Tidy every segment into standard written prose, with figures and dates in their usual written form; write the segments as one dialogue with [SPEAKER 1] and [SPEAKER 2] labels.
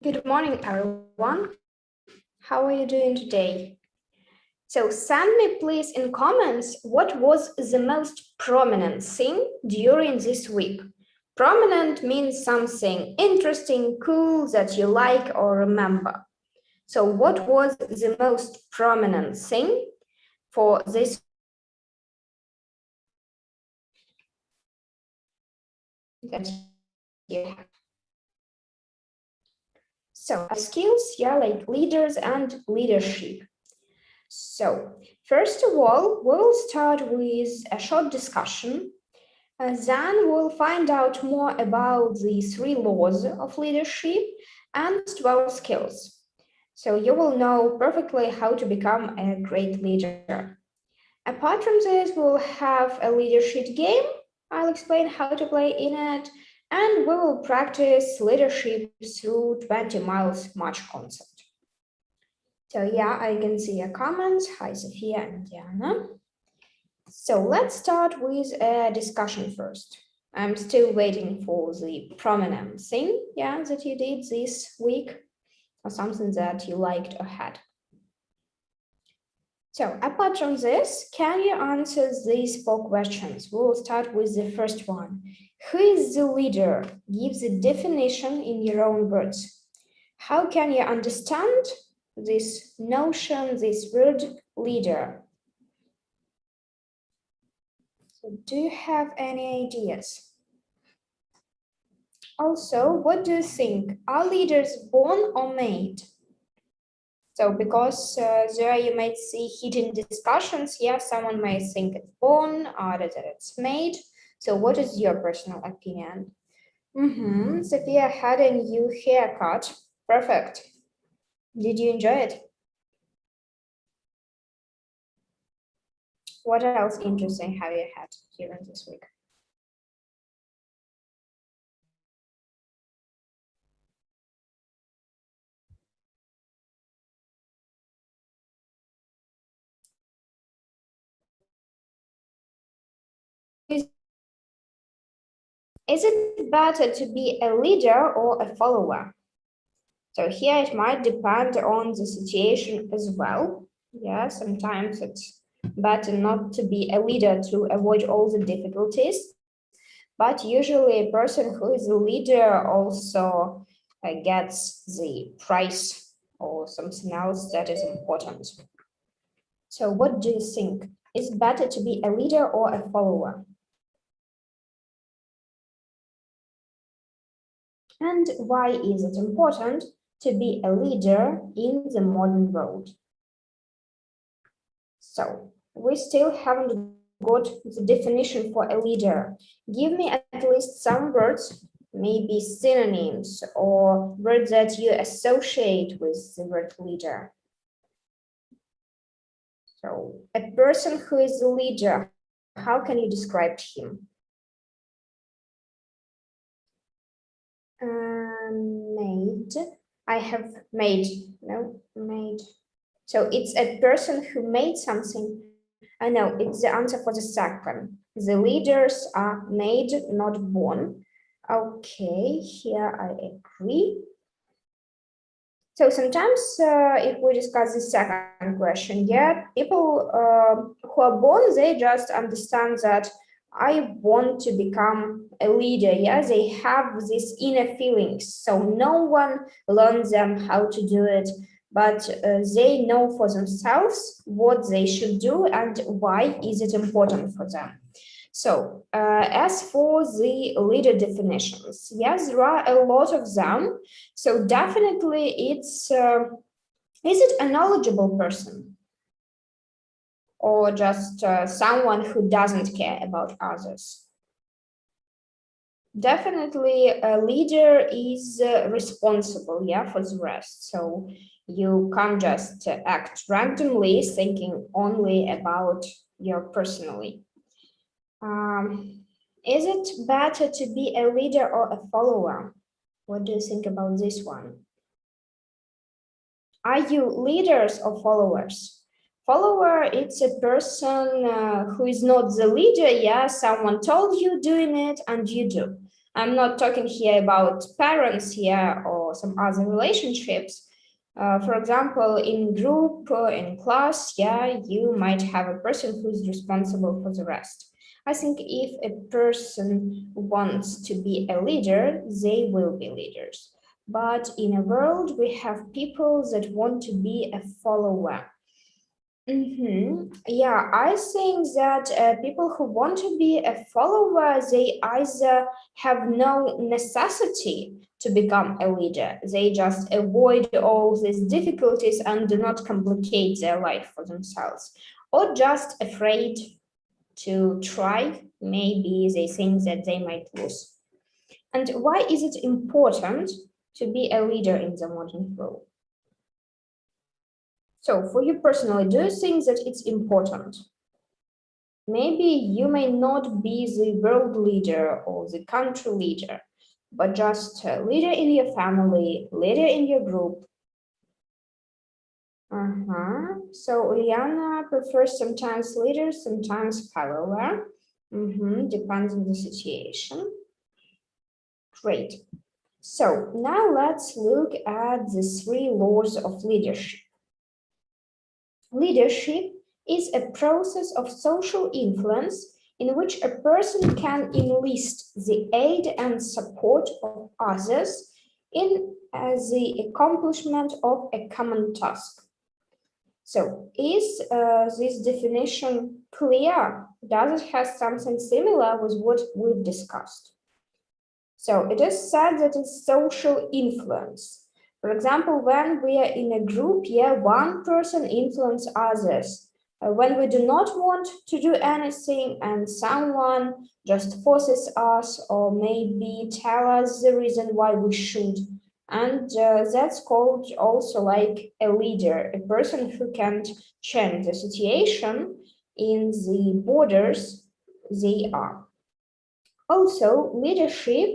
[SPEAKER 1] Good morning, everyone. How are you doing today? So send me please in comments what was the most prominent thing during this week. Prominent means something interesting, cool that you like or remember. So what was the most prominent thing for this that you have? So skills, like leaders and leadership. So first of all, we'll start with a short discussion. Then we'll find out more about the 3 laws of leadership and 12 skills. So you will know perfectly how to become a great leader. Apart from this, we'll have a leadership game. I'll explain how to play in it, and we will practice leadership through 20 miles march concept. So yeah, I can see your comments. Hi, Sophia and Diana. So let's start with a discussion first. I'm still waiting for the prominent thing, that you did this week, or something that you liked or had. So apart from this, can you answer these 4 questions? We'll start with the first one. Who is the leader? Give the definition in your own words. How can you understand this notion, this word leader? So do you have any ideas? Also, what do you think? Are leaders born or made? So because there you might see hidden discussions, someone might think it's born, others that it's made. So what is your personal opinion? Sophia had a new haircut. Perfect. Did you enjoy it? What else interesting have you had during this week? Is it better to be a leader or a follower? So here it might depend on the situation as well. Sometimes it's better not to be a leader to avoid all the difficulties. But usually a person who is a leader also gets the prize or something else that is important. So what do you think? Is it better to be a leader or a follower? And why is it important to be a leader in the modern world? So we still haven't got the definition for a leader. Give me at least some words, maybe synonyms or words that you associate with the word leader. So a person who is a leader, how can you describe him? Made. I have made. No, made. So it's a person who made something. I know it's the answer for the second. The leaders are made, not born. Okay, here I agree. So sometimes if we discuss the second question, people who are born, they just understand that I want to become a leader. They have these inner feelings. So no one learns them how to do it, but they know for themselves what they should do and why is it important for them. So as for the leader definitions, there are a lot of them. So definitely it's, is it a knowledgeable person? Or just someone who doesn't care about others? Definitely a leader is responsible, for the rest. So you can't just act randomly, thinking only about your personally. Is it better to be a leader or a follower? What do you think about this one? Are you leaders or followers? Follower, it's a person who is not the leader. Someone told you doing it and you do. I'm not talking here about parents here or some other relationships. For example, in group, in class, yeah, you might have a person who's responsible for the rest. I think if a person wants to be a leader, they will be leaders. But in a world, we have people that want to be a follower. Yeah, I think that people who want to be a follower, they either have no necessity to become a leader, they just avoid all these difficulties and do not complicate their life for themselves, or just afraid to try. Maybe they think that they might lose. And why is it important to be a leader in the modern world? So, for you personally, do you think that it's important? Maybe you may not be the world leader or the country leader, but just a leader in your family, leader in your group. So Liana prefers sometimes leader, sometimes follower. Depends on the situation. Great. So now let's look at the three laws of leadership. Leadership is a process of social influence in which a person can enlist the aid and support of others in the accomplishment of a common task. So, is this definition clear? Does it have something similar with what we've discussed? So, it is said that it's social influence. For example, when we are in a group, yeah, one person influences others. When we do not want to do anything and someone just forces us or maybe tell us the reason why we should. And that's called also like a leader, a person who can change the situation in the borders they are. Also, leadership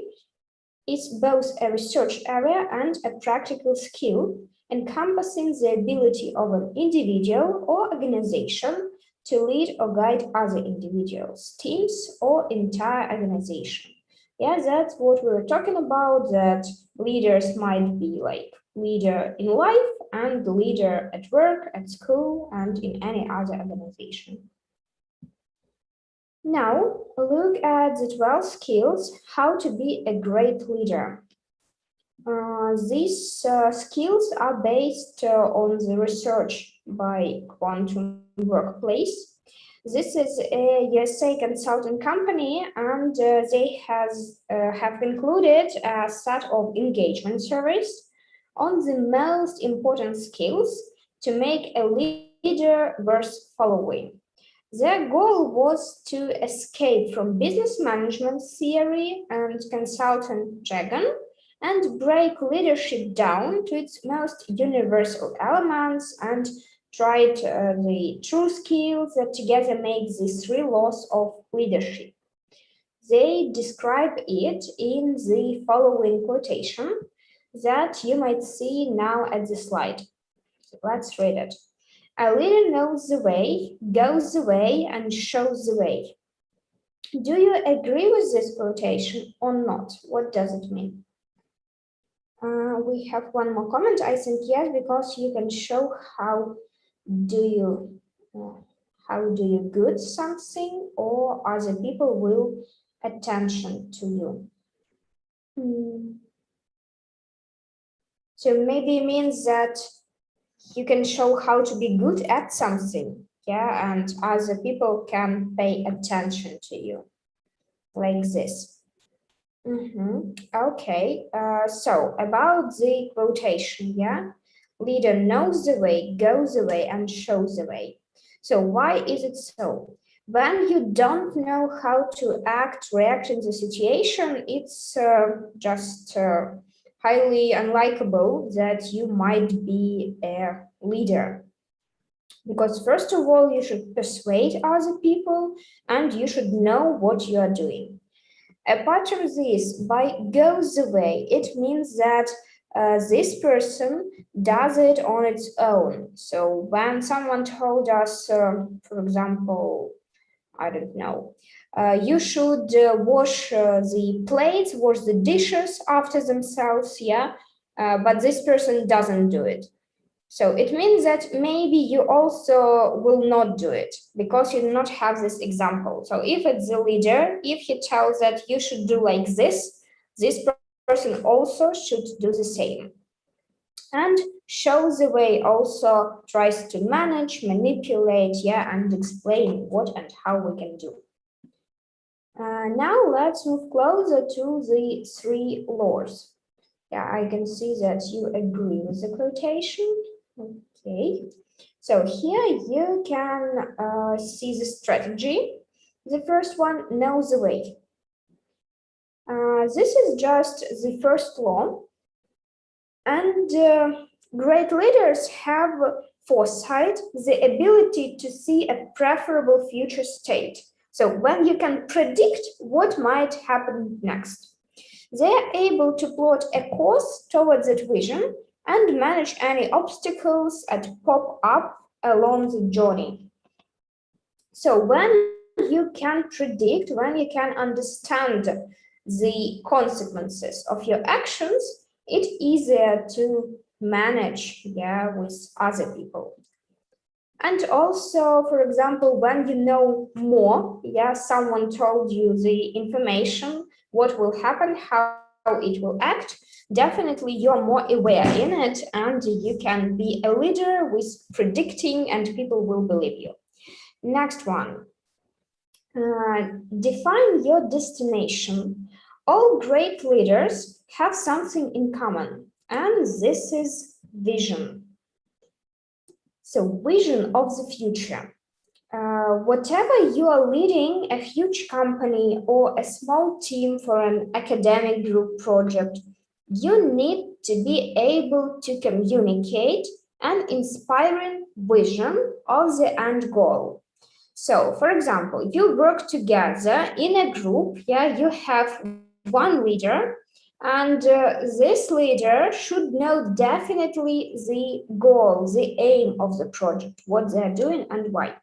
[SPEAKER 1] is both a research area and a practical skill, encompassing the ability of an individual or organization to lead or guide other individuals, teams, or entire organization. Yeah, that's what we were talking about, that leaders might be like leader in life and leader at work, at school, and in any other organization. Now, look at the 12 skills how to be a great leader. These skills are based on the research by Quantum Workplace. This is a USA consulting company, and they have included a set of engagement surveys on the most important skills to make a leader worth following. Their goal was to escape from business management theory and consultant jargon and break leadership down to its most universal elements and tried the true skills that together make the three laws of leadership. They describe it in the following quotation that you might see now at the slide. Let's read it. A leader knows the way, goes the way, and shows the way. Do you agree with this quotation or not? What does it mean? We have one more comment. I think yes, because you can show do you how do you good something, or other people will attention to you. So maybe it means that you can show how to be good at something, yeah, and other people can pay attention to you, like this. Okay, so about the quotation, yeah, leader knows the way, goes the way, and shows the way. So why is it so? When you don't know how to react in the situation, it's just highly unlikable that you might be a leader. Because first of all, you should persuade other people and you should know what you are doing. Apart from this, by goes the way, it means that this person does it on its own. So when someone told us, for example, I don't know. You should wash the plates, wash the dishes after themselves, yeah, but this person doesn't do it. So it means that maybe you also will not do it because you do not have this example. So if it's the leader, if he tells that you should do like this person also should do the same. And shows the way also tries to manage, manipulate, yeah, and explain what and how we can do. Now let's move closer to the three laws. Yeah, I can see that you agree with the quotation. Okay, so here you can see the strategy. The first one, know the way. This is just the first law, and great leaders have foresight, the ability to see a preferable future state. So when you can predict what might happen next, they are able to plot a course towards that vision and manage any obstacles that pop up along the journey. So when you can predict, when you can understand the consequences of your actions, it's easier to manage, yeah, with other people. And also, for example, when you know more, yeah, someone told you the information, what will happen, how it will act, definitely you're more aware in it and you can be a leader with predicting and people will believe you. Next one, define your destination. All great leaders have something in common, and this is vision. So, vision of the future. Whatever you are leading, a huge company or a small team for an academic group project, you need to be able to communicate an inspiring vision of the end goal. So, for example, you work together in a group, yeah, you have one leader, and this leader should know definitely the goal, the aim of the project, what they're doing and why.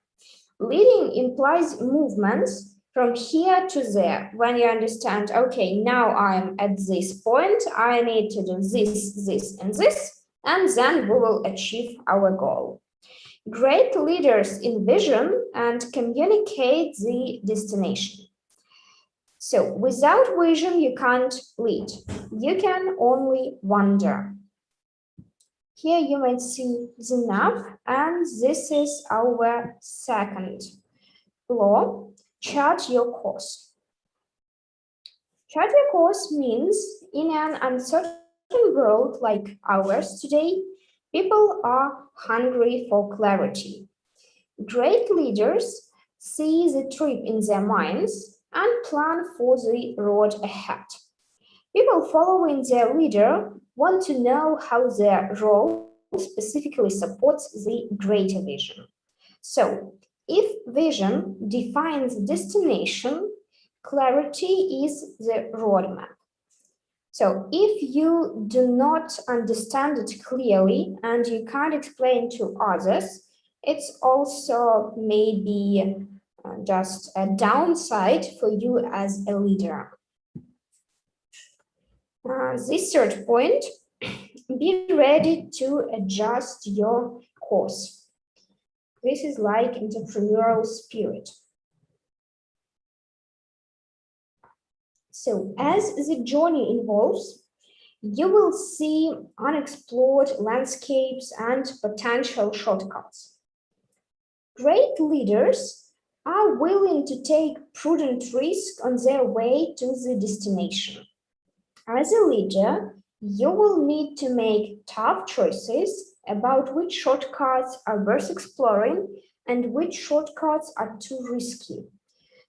[SPEAKER 1] Leading implies movements from here to there. When you understand, okay, now I'm at this point, I need to do this, and then we will achieve our goal. Great leaders envision and communicate the destination. So without vision, you can't lead. You can only wander. Here you might see the map, and this is our second law, chart your course. Chart your course means in an uncertain world like ours today, people are hungry for clarity. Great leaders see the trip in their minds and plan for the road ahead. People following their leader want to know how their role specifically supports the greater vision. So, if vision defines destination, clarity is the roadmap. So, if you do not understand it clearly and you can't explain to others, it's also maybe just a downside for you as a leader. This third point, be ready to adjust your course. This is like entrepreneurial spirit. So as the journey evolves, you will see unexplored landscapes and potential shortcuts. Great leaders are willing to take prudent risks on their way to the destination. As a leader, you will need to make tough choices about which shortcuts are worth exploring and which shortcuts are too risky.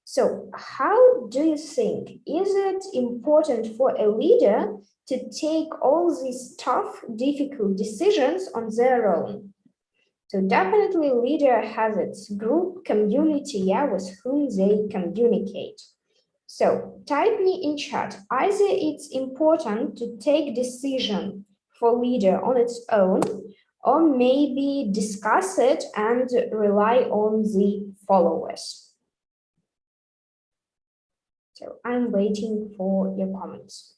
[SPEAKER 1] So, how do you think? Is it important for a leader to take all these tough, difficult decisions on their own? So definitely leader has its group community, yeah, with whom they communicate. So type me in chat. Either it's important to take decision for leader on its own, or maybe discuss it and rely on the followers. So I'm waiting for your comments.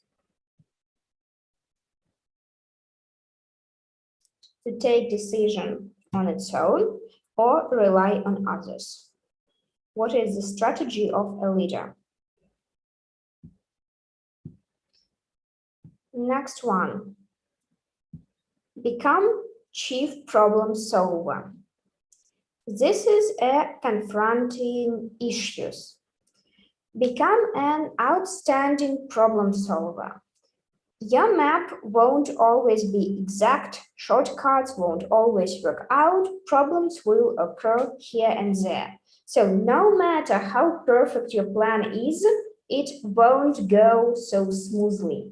[SPEAKER 1] To take decision on its own or rely on others. What is the strategy of a leader? Next one. Become chief problem solver. This is a confronting issues. Become an outstanding problem solver. Your map won't always be exact, shortcuts won't always work out, problems will occur here and there. So no matter how perfect your plan is, it won't go so smoothly.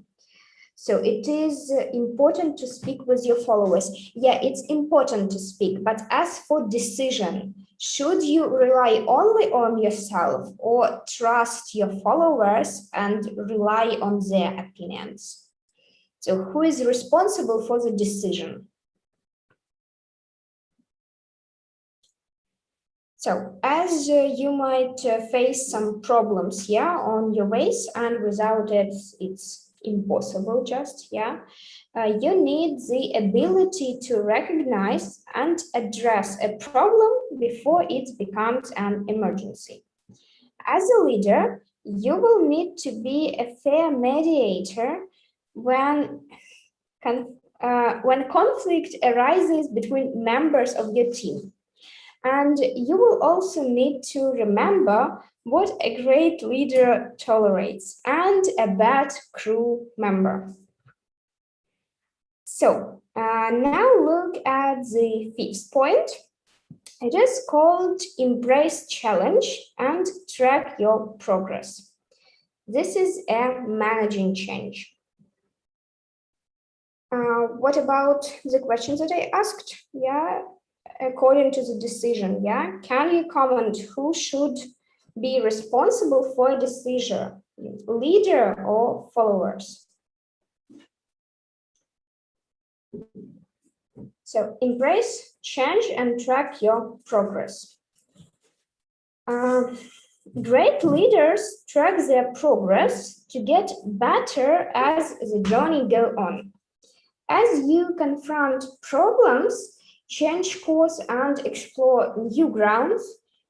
[SPEAKER 1] So it is important to speak with your followers. Yeah, it's important to speak, but as for decision, should you rely only on yourself or trust your followers and rely on their opinions? So who is responsible for the decision? So as you might face some problems, yeah, on your ways, and without it, it's impossible just, yeah. You need the ability to recognize and address a problem before it becomes an emergency. As a leader, you will need to be a fair mediator when conflict arises between members of your team. And you will also need to remember what a great leader tolerates and a bad crew member. So now look at the fifth point. It is called embrace challenge and track your progress. This is a managing change. What about the questions that I asked? Yeah, according to the decision, yeah? Can you comment who should be responsible for a decision, leader or followers? So embrace change and track your progress. Great leaders track their progress to get better as the journey goes on. As you confront problems, change course, and explore new grounds,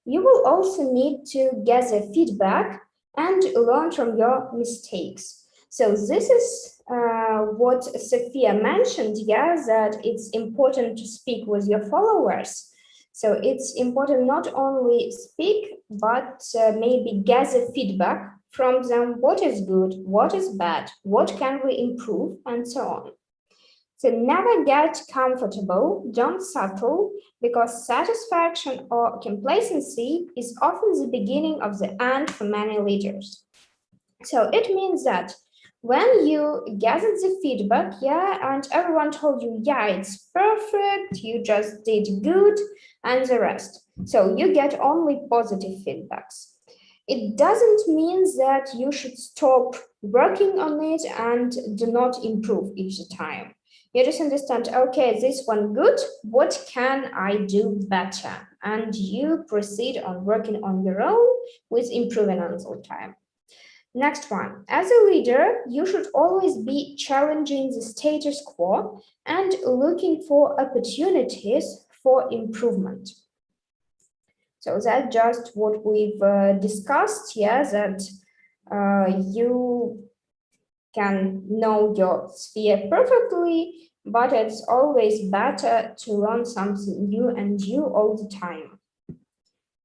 [SPEAKER 1] you will also need to gather feedback and learn from your mistakes. So this is what Sophia mentioned, yeah, that it's important to speak with your followers. So it's important not only speak, but maybe gather feedback from them, what is good, what is bad, what can we improve, and so on. So never get comfortable, don't settle, because satisfaction or complacency is often the beginning of the end for many leaders. So it means that when you gathered the feedback, yeah, and everyone told you, yeah, it's perfect, you just did good, and the rest. So you get only positive feedbacks. It doesn't mean that you should stop working on it and do not improve each time. You just understand, okay, this one good, what can I do better? And you proceed on working on your own with improving all the time. Next one, as a leader, you should always be challenging the status quo and looking for opportunities for improvement. So that's just what we've discussed here, that you can know your sphere perfectly, but it's always better to learn something new and new all the time,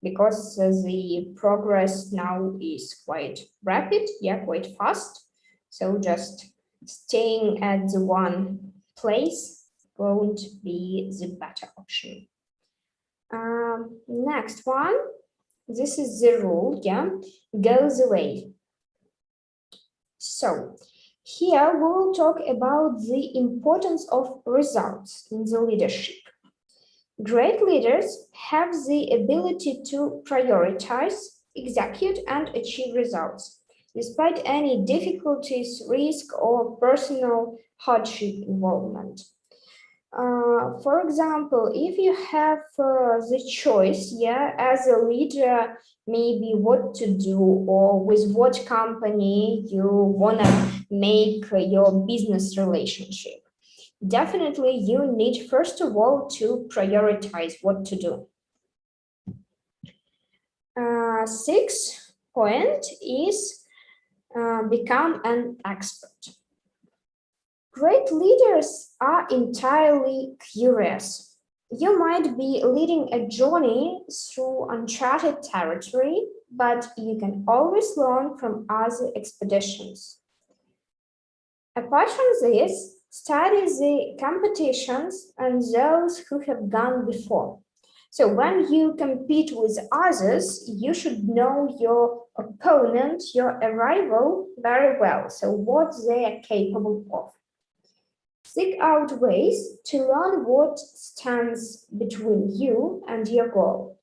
[SPEAKER 1] because the progress now is quite rapid, yeah, quite fast. So just staying at the one place won't be the better option. Next one, this is the rule, yeah, goes away. So here we will talk about the importance of results in the leadership. Great leaders have the ability to prioritize, execute, and achieve results, despite any difficulties, risk, or personal hardship involvement. For example, if you have the choice, as a leader, maybe what to do or with what company you wanna make your business relationship. Definitely, you need first of all to prioritize what to do. Sixth point is become an expert. Great leaders are entirely curious. You might be leading a journey through uncharted territory, but you can always learn from other expeditions. Apart from this, study the competitions and those who have gone before. So when you compete with others, you should know your opponent, your rival very well. So what they are capable of. Seek out ways to learn what stands between you and your goal.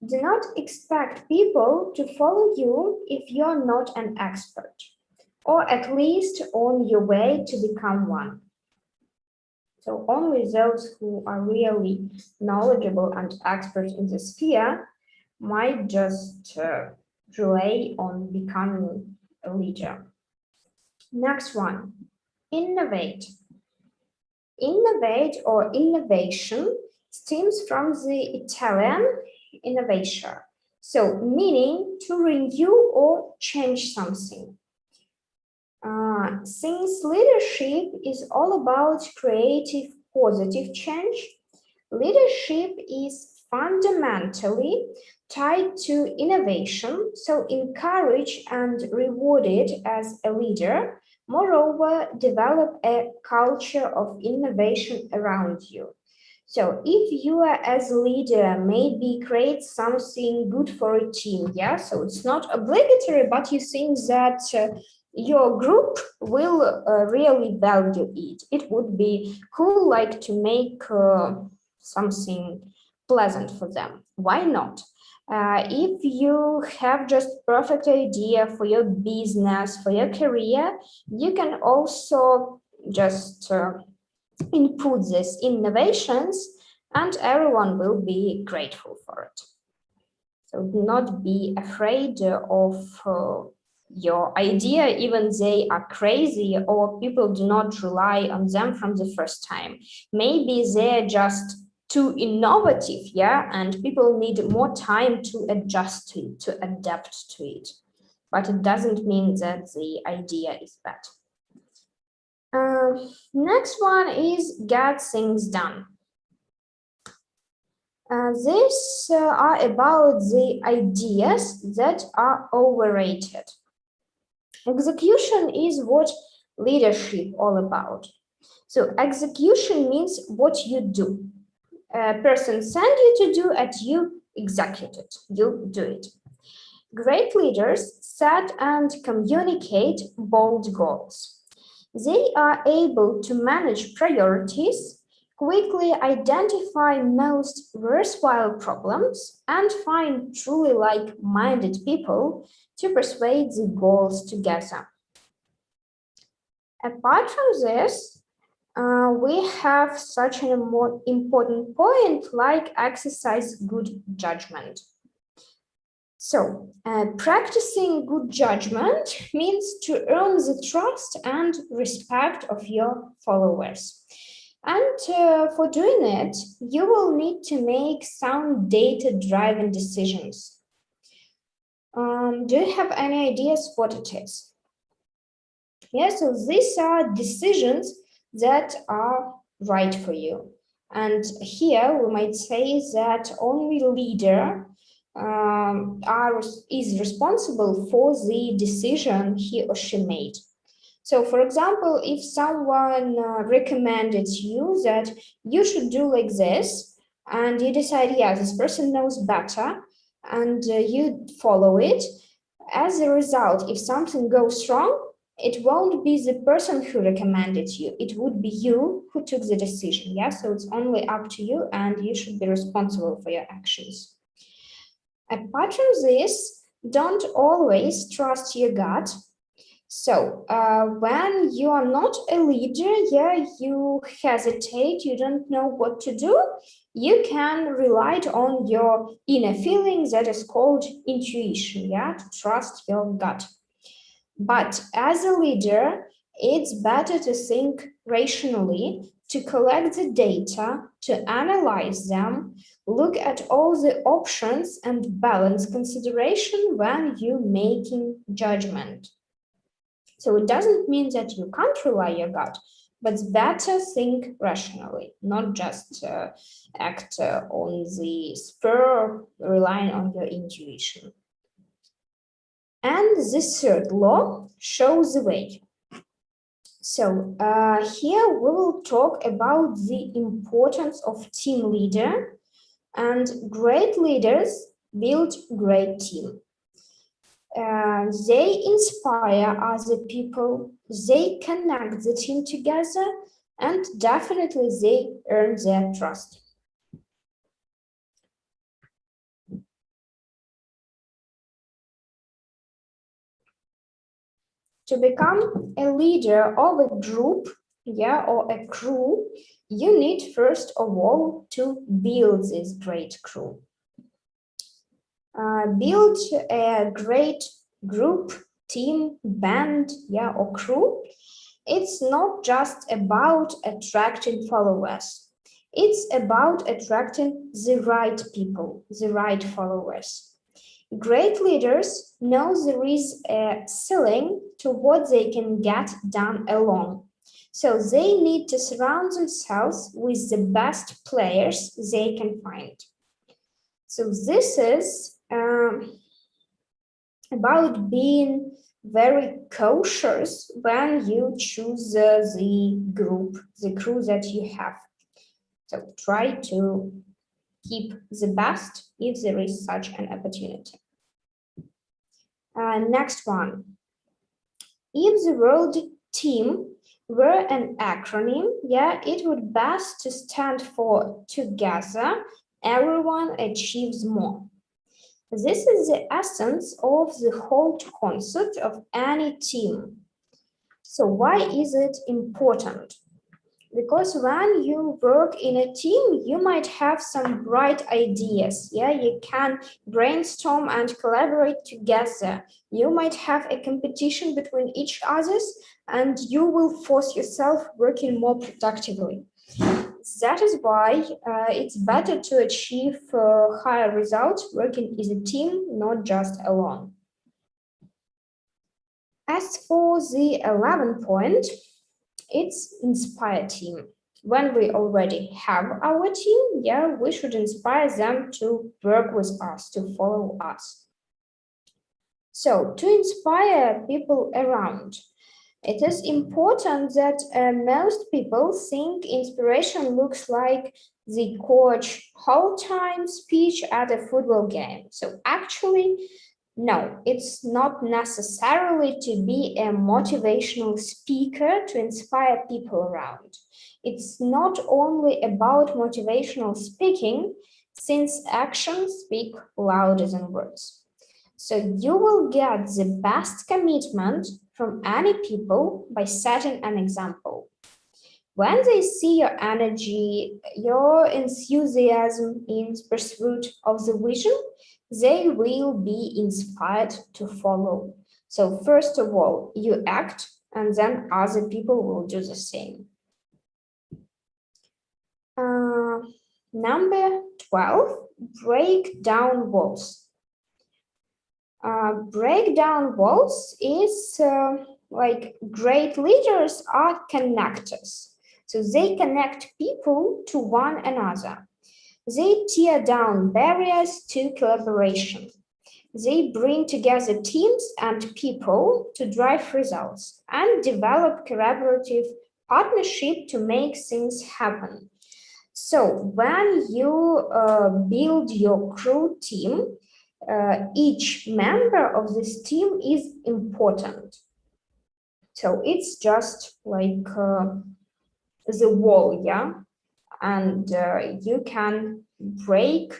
[SPEAKER 1] Do not expect people to follow you if you're not an expert, or at least on your way to become one. So only those who are really knowledgeable and expert in the sphere might just rely on becoming a leader. Next one, innovate. Innovate or innovation stems from the Italian innovatio, so meaning to renew or change something. Since leadership is all about creative, positive change, leadership is fundamentally tied to innovation, so encourage and reward it as a leader. Moreover, develop a culture of innovation around you. So if you are as a leader, maybe create something good for a team, so it's not obligatory, but you think that your group will really value it. It would be cool, like to make something pleasant for them. Why not? If you have just perfect idea for your business, for your career, you can also just input these innovations and everyone will be grateful for it. So do not be afraid of your idea, even they are crazy or people do not rely on them from the first time. Maybe they're just too innovative, and people need more time to adjust to it, to adapt to it. But it doesn't mean that the idea is bad. Next one is get things done. These are about the ideas that are overrated. Execution is what leadership all about. So execution means what you do. A person sent you to do and you execute it, you do it. Great leaders set and communicate bold goals. They are able to manage priorities, quickly identify most worthwhile problems, and find truly like-minded people to persuade the goals together. Apart from this, we have such an important point like exercise good judgment. So, practicing good judgment means to earn the trust and respect of your followers. And for doing it, you will need to make sound data-driven decisions. Do you have any ideas what it is? So these are decisions that are right for you. And here we might say that only leader is responsible for the decision he or she made. So, for example, if someone recommended you that you should do like this, and you decide, this person knows better, and you follow it, as a result, if something goes wrong, it won't be the person who recommended you, it would be you who took the decision, So it's only up to you, and you should be responsible for your actions. Apart from this, don't always trust your gut. So when you are not a leader, yeah, you hesitate, you don't know what to do, you can rely on your inner feelings, that is called intuition, yeah, to trust your gut. But as a leader, it's better to think rationally, to collect the data, to analyze them, look at all the options and balance consideration when you're making judgment. So it doesn't mean that you can't rely your gut, but it's better think rationally, not just act on the spur, relying on your intuition. And the third law shows the way. So here we will talk about the importance of team leader, and great leaders build great team. They inspire other people, they connect the team together, and definitely they earn their trust. To become a leader of a group, yeah, or a crew, you need first of all to build this great crew. Build a great group, team, band, yeah, or crew. It's not just about attracting followers. It's about attracting the right people, the right followers. Great leaders know there is a ceiling to what they can get done alone. So they need to surround themselves with the best players they can find. So this is about being very cautious when you choose the group, the crew that you have. So try to keep the best if there is such an opportunity. Next one. If the word team were an acronym, yeah, it would best to stand for together, everyone achieves more. This is the essence of the whole concept of any team. So why is it important? Because when you work in a team, you might have some bright ideas. Yeah, you can brainstorm and collaborate together. You might have a competition between each others, and you will force yourself working more productively. That is why it's better to achieve higher results working as a team, not just alone. As for the 11th point, it's inspire team. When we already have our team, yeah, we should inspire them to work with us, to follow us. So to inspire people around, it is important that most people think inspiration looks like the coach whole time speech at a football game. So actually, no, it's not necessarily to be a motivational speaker to inspire people around. It's not only about motivational speaking, since actions speak louder than words. So you will get the best commitment from any people by setting an example. When they see your energy, your enthusiasm in pursuit of the vision, they will be inspired to follow. So first of all, you act, and then other people will do the same. Number 12, break down walls. Break down walls is like great leaders are connectors. So they connect people to one another. They tear down barriers to collaboration. They bring together teams and people to drive results and develop collaborative partnership to make things happen. So when you build your crew team, each member of this team is important. So it's just like the wall, yeah? And you can break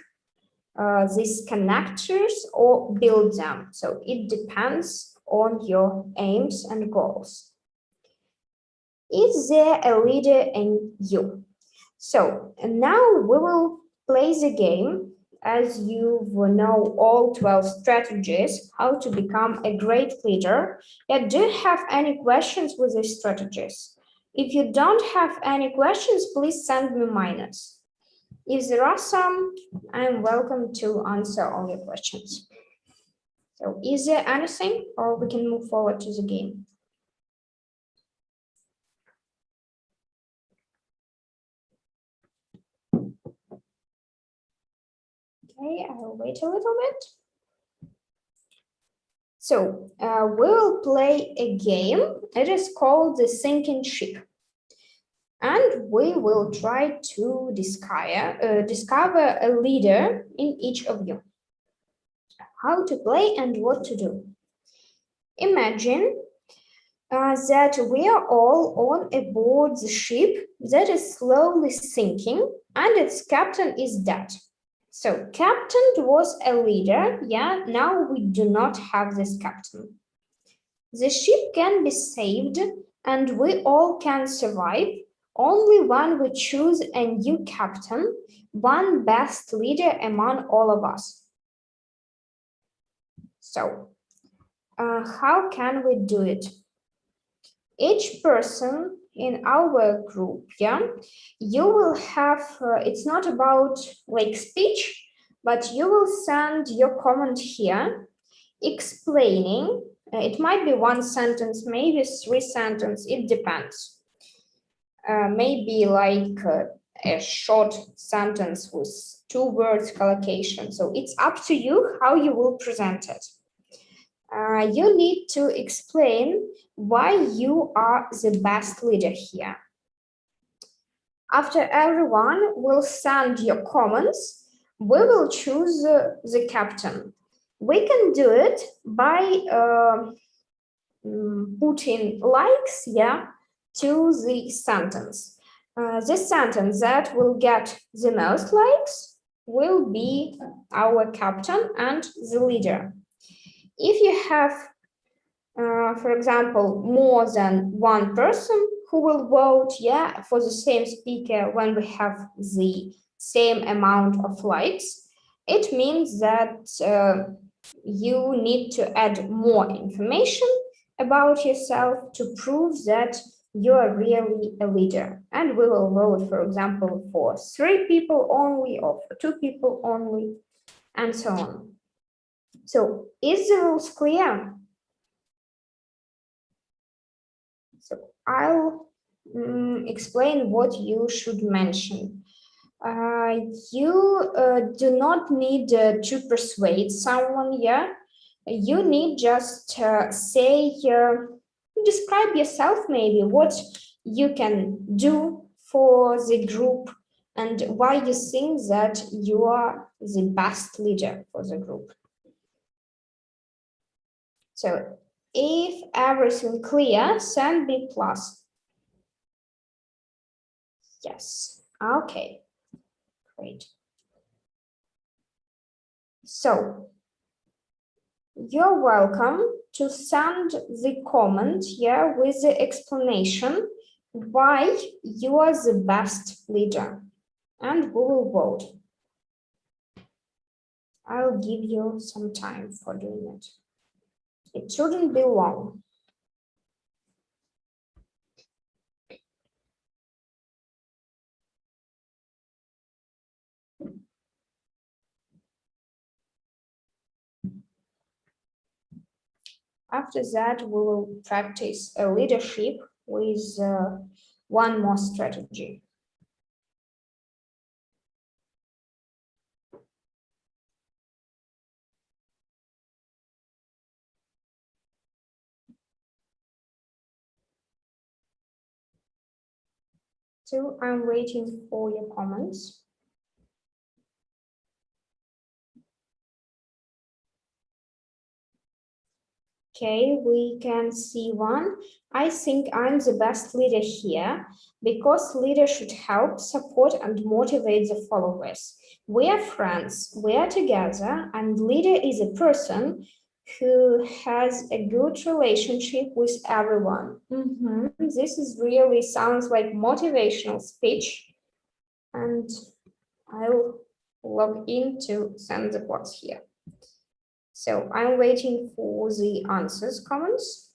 [SPEAKER 1] these connectors or build them. So it depends on your aims and goals. Is there a leader in you? So now we will play the game. As you know all 12 strategies, how to become a great leader. Do you have any questions with these strategies? If you don't have any questions, please send me minus. If there are some, I'm welcome to answer all your questions. So is there anything, or we can move forward to the game? Okay, I'll wait a little bit. So we'll play a game. It is called the sinking ship. And we will try to discover a leader in each of you. How to play and what to do. Imagine that we are all on a board the ship that is slowly sinking and its captain is dead. So captain was a leader, now we do not have this captain. The ship can be saved and we all can survive only when we choose a new captain, one best leader among all of us. So how can we do it? Each person in our group, you will have, it's not about like speech, but you will send your comment here explaining, it might be one sentence, maybe 3 sentences, it depends. Maybe like a short sentence with 2 words collocation. So it's up to you how you will present it. You need to explain why you are the best leader here. After everyone will send your comments, we will choose the captain. We can do it by putting likes, to the sentence. The sentence that will get the most likes will be our captain and the leader. If you have, for example, more than one person who will vote, for the same speaker when we have the same amount of likes, it means that you need to add more information about yourself to prove that you are really a leader. And we will vote, for example, for 3 people only or for 2 people only, and so on. So is the rules clear? So I'll explain what you should mention. You do not need to persuade someone, You need just say, describe yourself maybe, what you can do for the group and why you think that you are the best leader for the group. So if everything clear, send B+. Yes, okay, great. So you're welcome to send the comment here with the explanation why you are the best leader, and we will vote. I'll give you some time for doing it. It shouldn't be long. After that, we will practice a leadership with one more strategy. So I'm waiting for your comments. Okay, we can see one. I think I'm the best leader here because leader should help, support, and motivate the followers. We are friends, we are together, and leader is a person who has a good relationship with everyone. This is really sounds like motivational speech, and I'll log in to send the box here. So I'm waiting for the answers comments.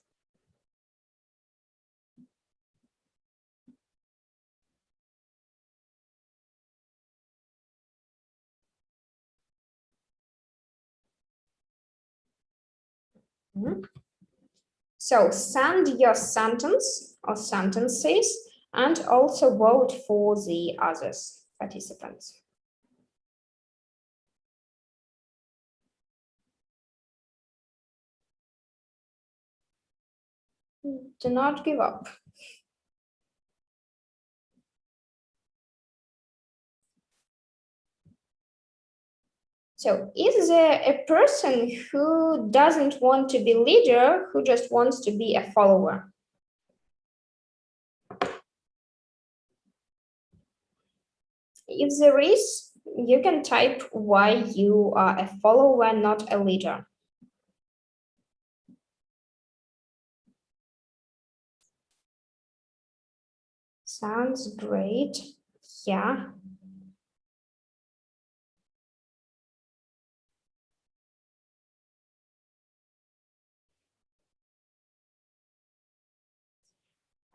[SPEAKER 1] So send your sentence or sentences and also vote for the others participants. Do not give up. So is there a person who doesn't want to be leader, who just wants to be a follower? If there is, you can type why you are a follower, not a leader. Sounds great. Yeah.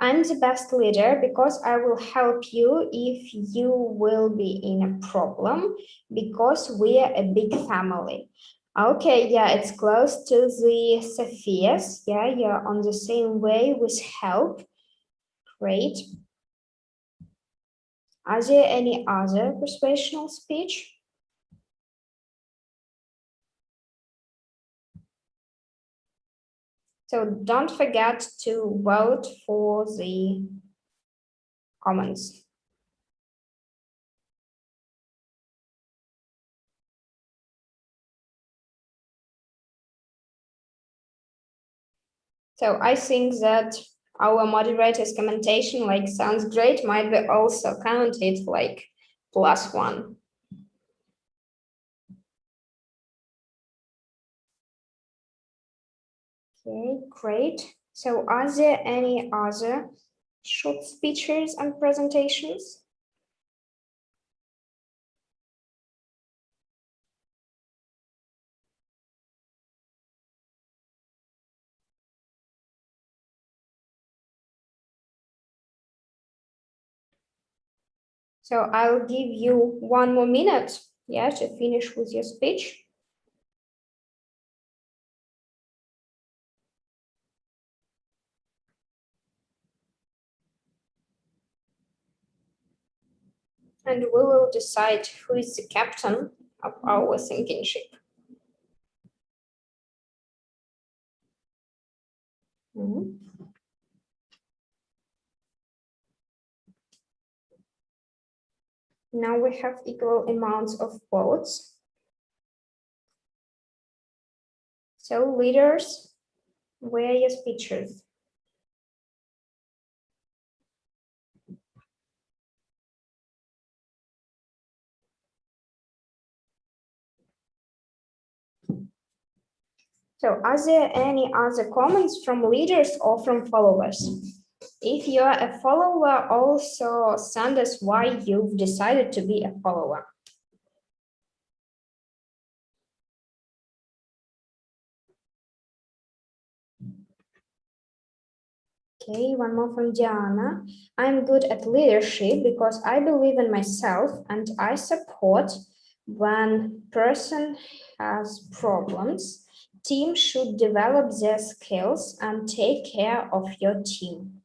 [SPEAKER 1] I'm the best leader because I will help you if you will be in a problem because we are a big family. Okay, yeah, it's close to the Sophia's. Yeah, you're on the same way with help. Great. Are there any other persuasional speech? So don't forget to vote for the comments. So I think that our moderator's commentation like sounds great might be also counted like +1. Okay, great. So are there any other short speeches and presentations? So I'll give you 1 more minute, yeah, to finish with your speech. And we will decide who is the captain of our sinking ship. Now we have equal amounts of votes. So leaders, where are your speeches? So are there any other comments from leaders or from followers? If you're a follower, also send us why you've decided to be a follower. Okay, one more from Diana. I'm good at leadership because I believe in myself and I support when person has problems. Team should develop their skills and take care of your team.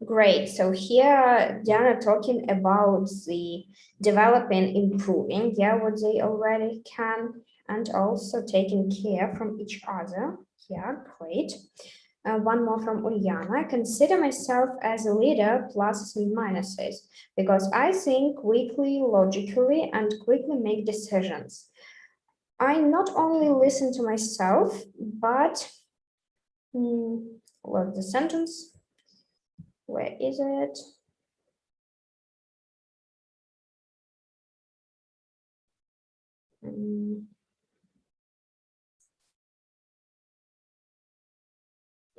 [SPEAKER 1] Great. So here Diana talking about the developing, improving, yeah, what they already can, and also taking care from each other. Yeah, great. One more from Uliana. I consider myself as a leader, pluses and minuses, because I think quickly, logically, and quickly make decisions. I not only listen to myself, but what's the sentence? Where is it?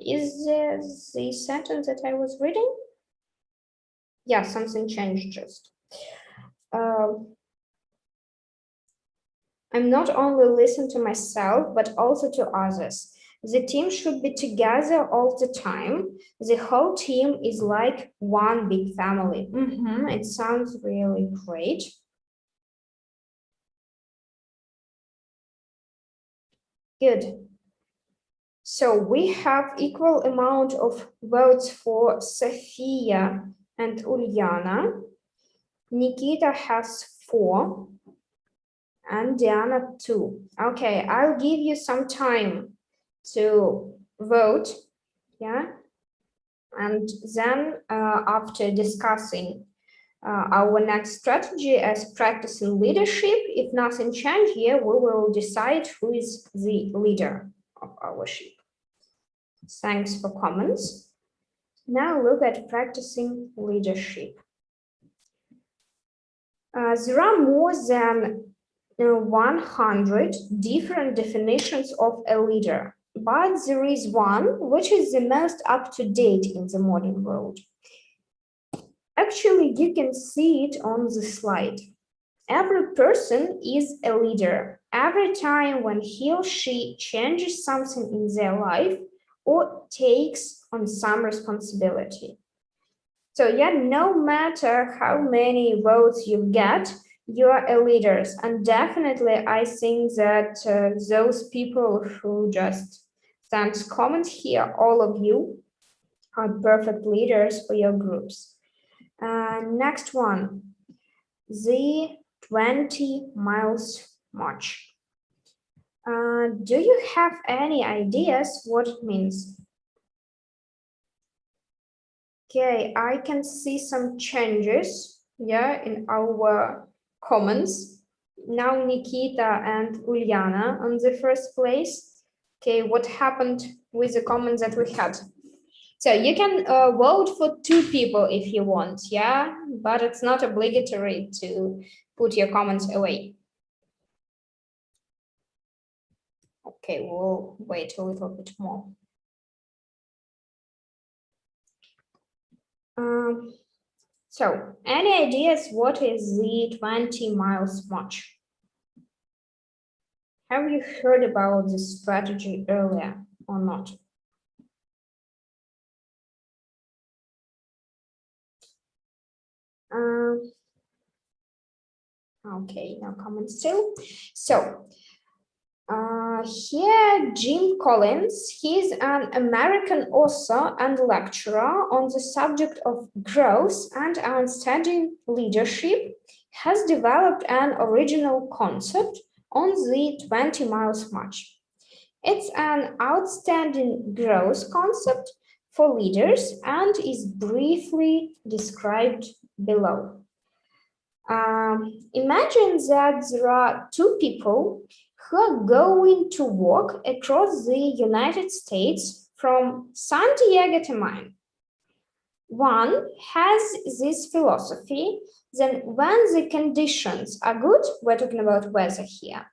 [SPEAKER 1] Is the sentence that I was reading? Yeah, something changed just. I'm not only listen to myself, but also to others. The team should be together all the time. The whole team is like one big family. It sounds really great. Good. So we have equal amount of votes for Sophia and Uliana. Nikita has 4 and Diana 2. Okay, I'll give you some time to vote, yeah? And then after discussing our next strategy as practicing leadership, if nothing changes here, we will decide who is the leader of our ship. Thanks for comments. Now look at practicing leadership. There are more than 100 different definitions of a leader, but there is one which is the most up-to-date in the modern world. Actually, you can see it on the slide. Every person is a leader. Every time when he or she changes something in their life or takes on some responsibility. So yeah, no matter how many votes you get, you are a leader. And definitely, I think that those people who just sent comments here, all of you are perfect leaders for your groups. Next one, the 20 miles march. Do you have any ideas what it means? Okay, I can see some changes, yeah, in our comments. Now Nikita and Uliana on the first place. Okay, what happened with the comments that we had? So you can vote for 2 people if you want, yeah, but it's not obligatory to put your comments away. Okay, we'll wait a little bit more. So, any ideas what is the 20 miles march? Have you heard about this strategy earlier or not? Okay, no comments still. So, here Jim Collins, he's an American author and lecturer on the subject of growth and outstanding leadership, has developed an original concept on the 20 miles march. It's an outstanding growth concept for leaders and is briefly described below. Imagine that there are 2 people who are going to walk across the United States from San Diego to Maine. One has this philosophy that when the conditions are good, we're talking about weather here,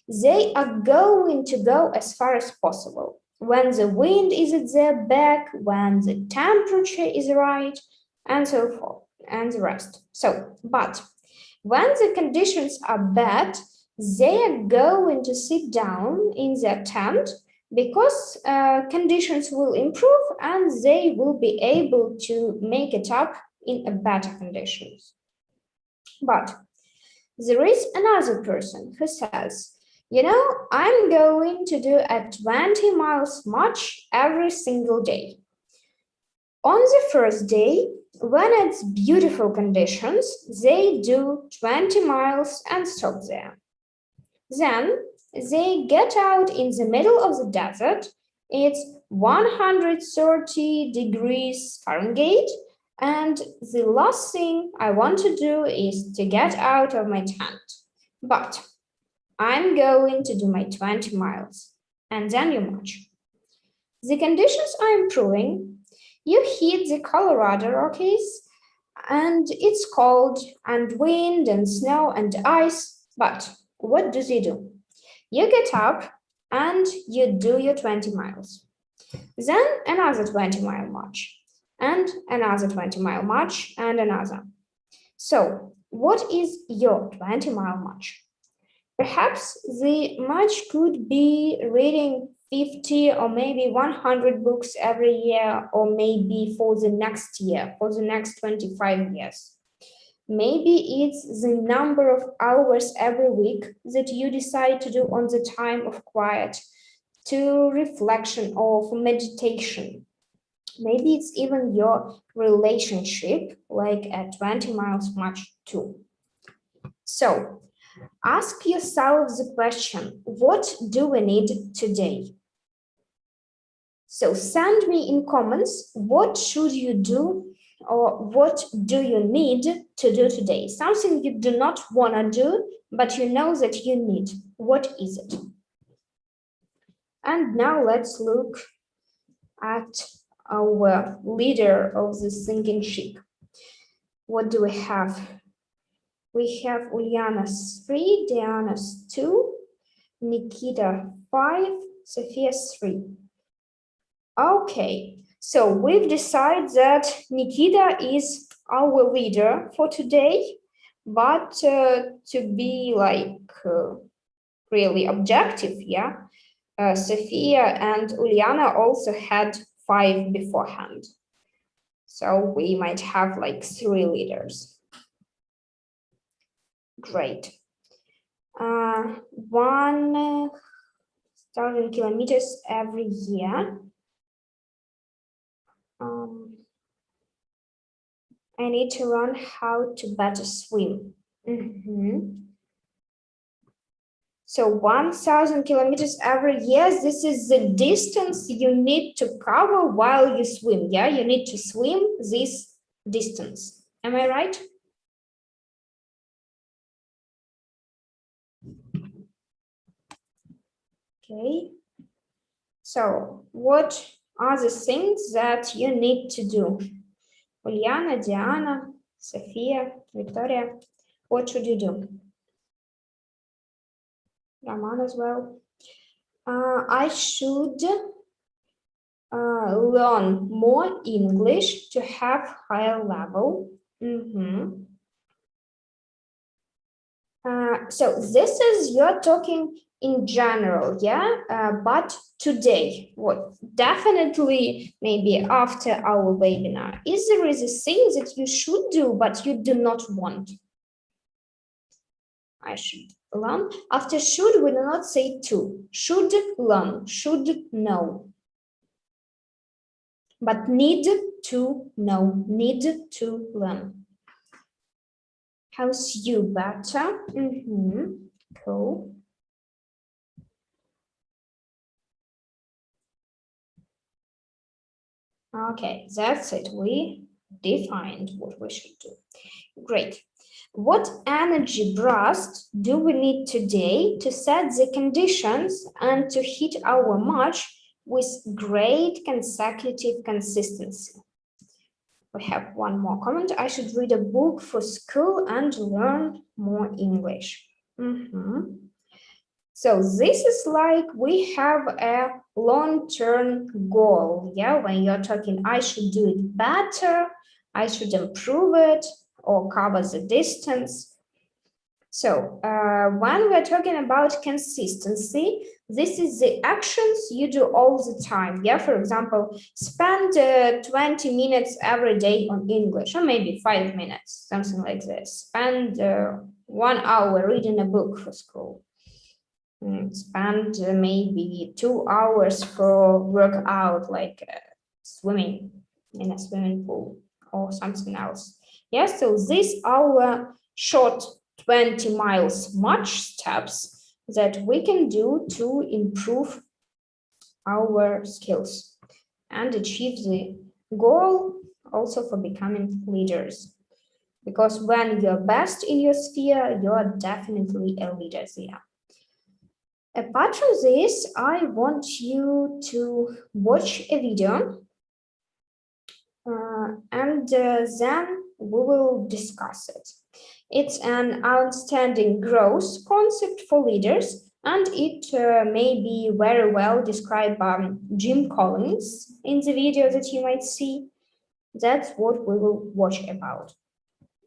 [SPEAKER 1] they are going to go as far as possible. When the wind is at their back, when the temperature is right, and so forth, and the rest. So, but when the conditions are bad, they are going to sit down in their tent because conditions will improve and they will be able to make it up in a better conditions. But there is another person who says, you know, I'm going to do a 20 miles march every single day. On the first day, when it's beautiful conditions, they do 20 miles and stop there. Then they get out in the middle of the desert. It's 130 degrees Fahrenheit. And the last thing I want to do is to get out of my tent. But I'm going to do my 20 miles. And then you march. The conditions are improving. You hit the Colorado Rockies, and it's cold, and wind, and snow, and ice. But what do? You get up, and you do your 20 miles. Then another 20-mile march, and another 20-mile march, and another. So, what is your 20-mile march? Perhaps the march could be reading 50 or maybe 100 books every year, or maybe for the next year, for the next 25 years. Maybe it's the number of hours every week that you decide to do on the time of quiet, to reflection or for meditation. Maybe it's even your relationship, like a 20 miles march too. So ask yourself the question, what do we need today? So send me in comments, what should you do or what do you need to do today? Something you do not want to do, but you know that you need. What is it? And now let's look at our leader of the sinking ship. What do we have? We have Uliana's 3, Diana's 2, Nikita 5, Sophia's 3. Okay, so we've decided that Nikita is our leader for today, but to be really objective, yeah, Sophia and Uliana also had 5 beforehand. So we might have 3 leaders. Great. 1,000 kilometers every year. I need to learn how to better swim. So 1,000 kilometers every year, this is the distance you need to cover while you swim. Yeah, you need to swim this distance. Am I right? Okay. So what are the things that you need to do? Uliana, Diana, Sophia, Victoria, what should you do? Raman as well. I should learn more English to have higher level. So this is you're talking in general, yeah, but today, what definitely maybe after our webinar, is there a thing that you should do but you do not want? I should learn. After should, we do not say to. Should learn, should know. But need to know, need to learn. How's you, better? Cool. Okay, that's it. We defined what we should do. Great. What energy burst do we need today to set the conditions and to hit our march with great consecutive consistency? We have one more comment. I should read a book for school and learn more English. So this is like we have a long-term goal. Yeah, when you're talking, I should do it better, I should improve it or cover the distance. So when we're talking about consistency, this is the actions you do all the time. Yeah, for example, spend 20 minutes every day on English, or maybe 5 minutes, something like this. Spend 1 hour reading a book for school. Spend maybe 2 hours for workout, like swimming in a swimming pool or something else. Yes, so these are our short 20 miles march steps that we can do to improve our skills and achieve the goal also for becoming leaders. Because when you're best in your sphere, you're definitely a leader there. Apart from this, I want you to watch a video and then we will discuss it. It's an outstanding growth concept for leaders And it may be very well described by Jim Collins in the video that you might see. That's what we will watch about.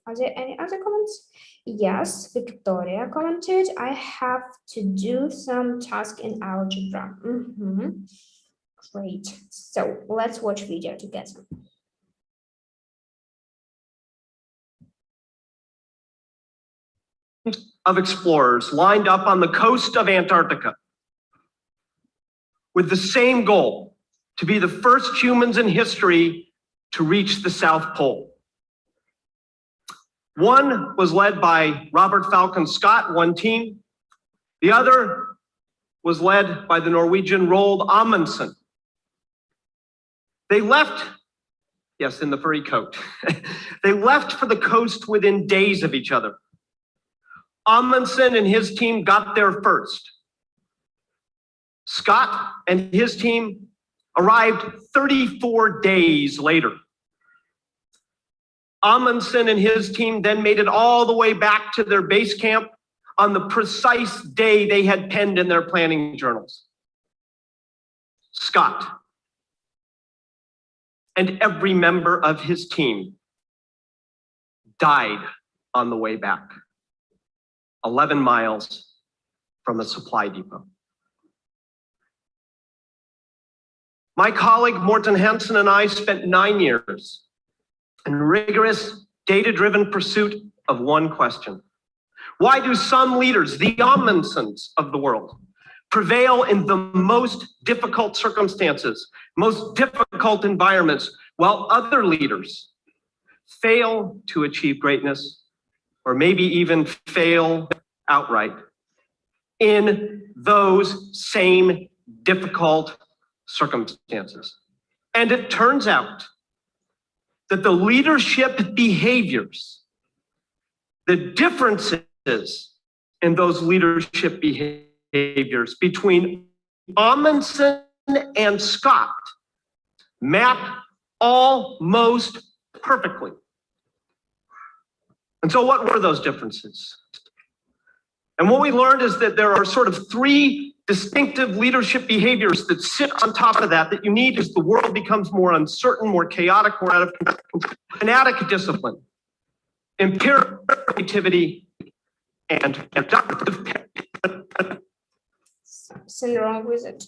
[SPEAKER 1] Are there any other comments? Yes, Victoria commented, I have to do some task in algebra. Great. So let's watch video together.
[SPEAKER 2] Of explorers lined up on the coast of Antarctica with the same goal, to be the first humans in history to reach the South Pole. One was led by Robert Falcon Scott, one team. The other was led by the Norwegian Roald Amundsen. They left, yes, in the furry coat. They left for the coast within days of each other. Amundsen and his team got there first. Scott and his team arrived 34 days later. Amundsen and his team then made it all the way back to their base camp on the precise day they had penned in their planning journals. Scott and every member of his team died on the way back, 11 miles from a supply depot. My colleague Morten Hansen and I spent 9 years in rigorous, data-driven pursuit of one question. Why do some leaders, the Amundsens of the world, prevail in the most difficult circumstances, most difficult environments, while other leaders fail to achieve greatness, or maybe even fail outright in those same difficult circumstances? And it turns out that the leadership behaviors, the differences in those leadership behaviors between Amundsen and Scott map almost perfectly. And so what were those differences? And what we learned is that there are sort of three distinctive leadership behaviors that sit on top of that you need as the world becomes more uncertain, more chaotic, more out of control. Fanatic discipline, empirical creativity, and adaptive.
[SPEAKER 1] Something wrong with it.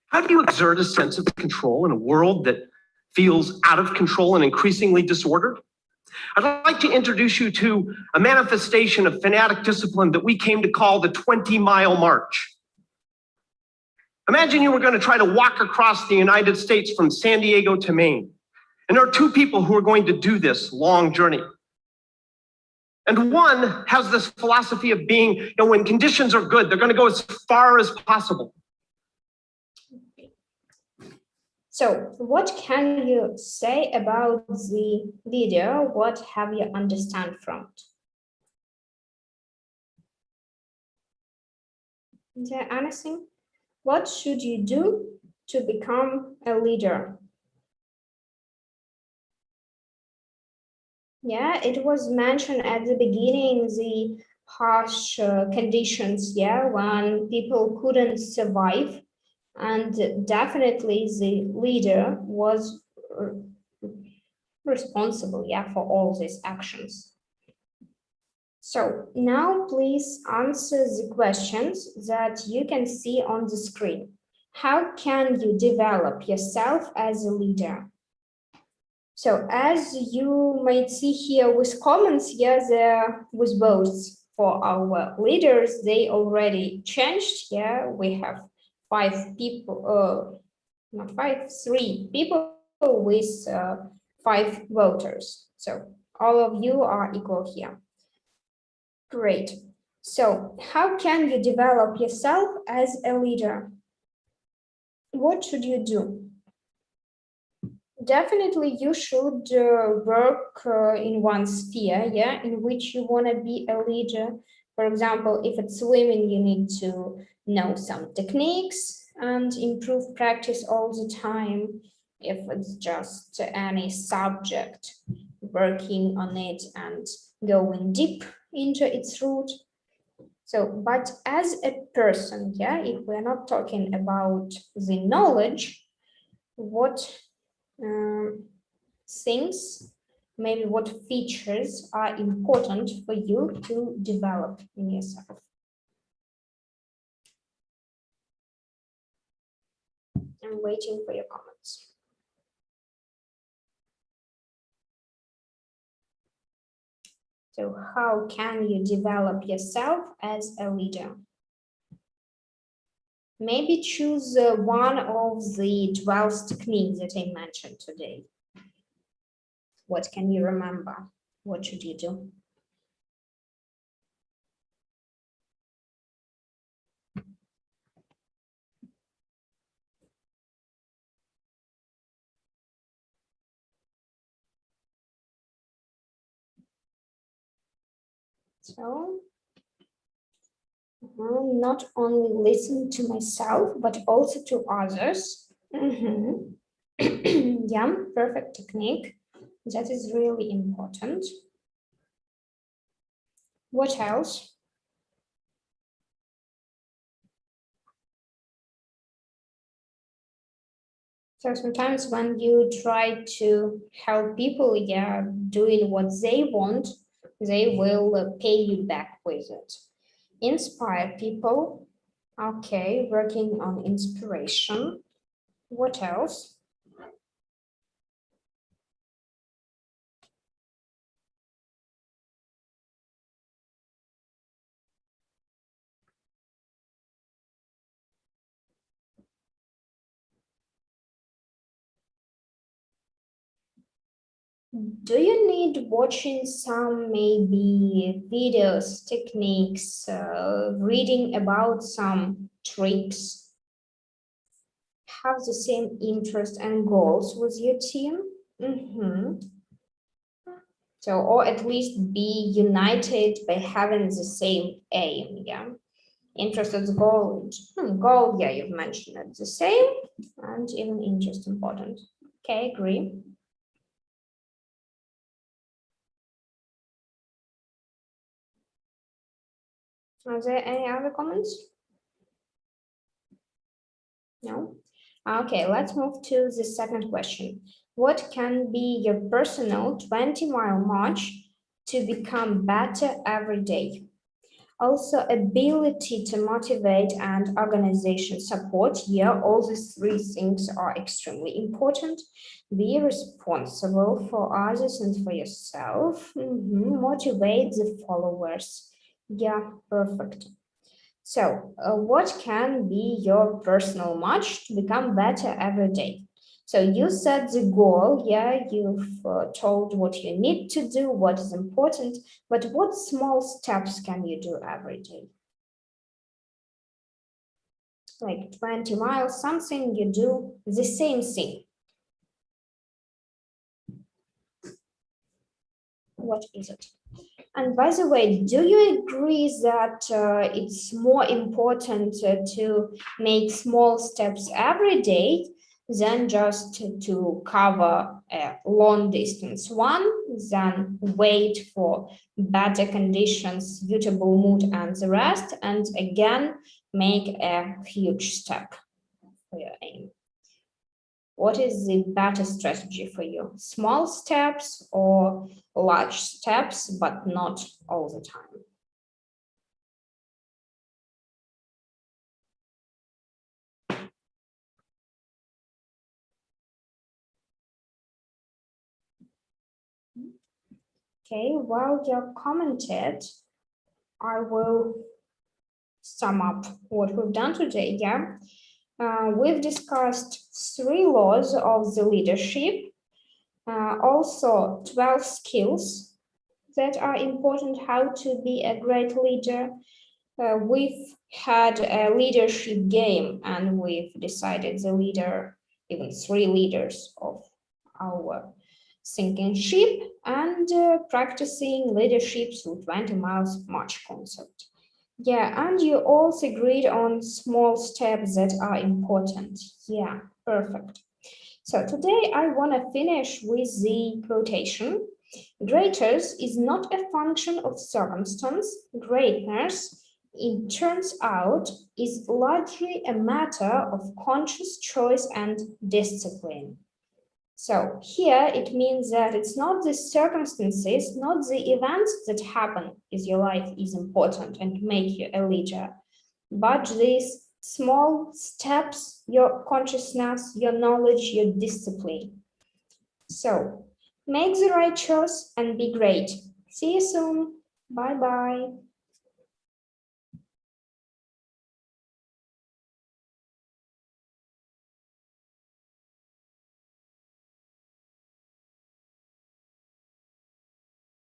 [SPEAKER 2] How do you exert a sense of control in a world that feels out of control and increasingly disordered? I'd like to introduce you to a manifestation of fanatic discipline that we came to call the 20-mile march. Imagine you were going to try to walk across the United States from San Diego to Maine. And there are two people who are going to do this long journey. And one has this philosophy of being, when conditions are good, they're going to go as far as possible.
[SPEAKER 1] So what can you say about the video? What have you understand from it? Is there anything? What should you do to become a leader? Yeah, it was mentioned at the beginning, the harsh conditions, yeah, when people couldn't survive. And definitely the leader was responsible, yeah, for all these actions. So now please answer the questions that you can see on the screen. How can you develop yourself as a leader? So as you might see here with comments, yeah, there with votes for our leaders, they already changed. Yeah, we have 5 people, not 5, 3 people with 5 voters. So all of you are equal here. Great. So how can you develop yourself as a leader? What should you do? Definitely you should work in one sphere, yeah, in which you want to be a leader. For example, if it's swimming, you need to know some techniques and improve practice all the time. If it's just any subject, working on it and going deep into its root. So, but as a person, yeah, if we're not talking about the knowledge, what things, maybe what features are important for you to develop in yourself? I'm waiting for your comments. So how can you develop yourself as a leader? Maybe choose one of the 12 techniques that I mentioned today. What can you remember? What should you do? So, not only listen to myself, but also to others. Yeah, perfect technique. That is really important. What else? So sometimes when you try to help people, yeah, doing what they want, they will pay you back with it. Inspire people. Okay, working on inspiration. What else? Do you need watching some maybe videos, techniques, reading about some tricks? Have the same interest and goals with your team? So, or at least be united by having the same aim, yeah. Interest is goal, goal, yeah, you've mentioned it. The same, and even interest important. Okay, agree. Are there any other comments? No? Okay, let's move to the second question. What can be your personal 20-mile march to become better every day? Also, ability to motivate and organization support. Yeah, all these three things are extremely important. Be responsible for others and for yourself. Motivate the followers. Yeah, perfect. So, what can be your personal march to become better every day? So you set the goal, yeah, you've told what you need to do, what is important, but what small steps can you do every day? Like 20 miles, something you do the same thing. What is it? And by the way, do you agree that it's more important to make small steps every day than just to cover a long distance one, than wait for better conditions, suitable mood, and the rest, and again make a huge step for your aim? What is the better strategy for you? Small steps or large steps, but not all the time? Okay, while you're commented, I will sum up what we've done today. Yeah, we've discussed 3 laws of the leadership, also 12 skills that are important, how to be a great leader. We've had a leadership game and we've decided the leader, even 3 leaders of our sinking ship, and practicing leadership through 20 miles march concept. Yeah, and you also agreed on small steps that are important. Yeah, perfect. So today I want to finish with the quotation. Greatness is not a function of circumstance. Greatness it turns out, is largely a matter of conscious choice and discipline. So here it means that it's not the circumstances, not the events that happen is your life is important and make you a leader, but these small steps, your consciousness, your knowledge, your discipline. So make the right choice and be great. See you soon. Bye bye.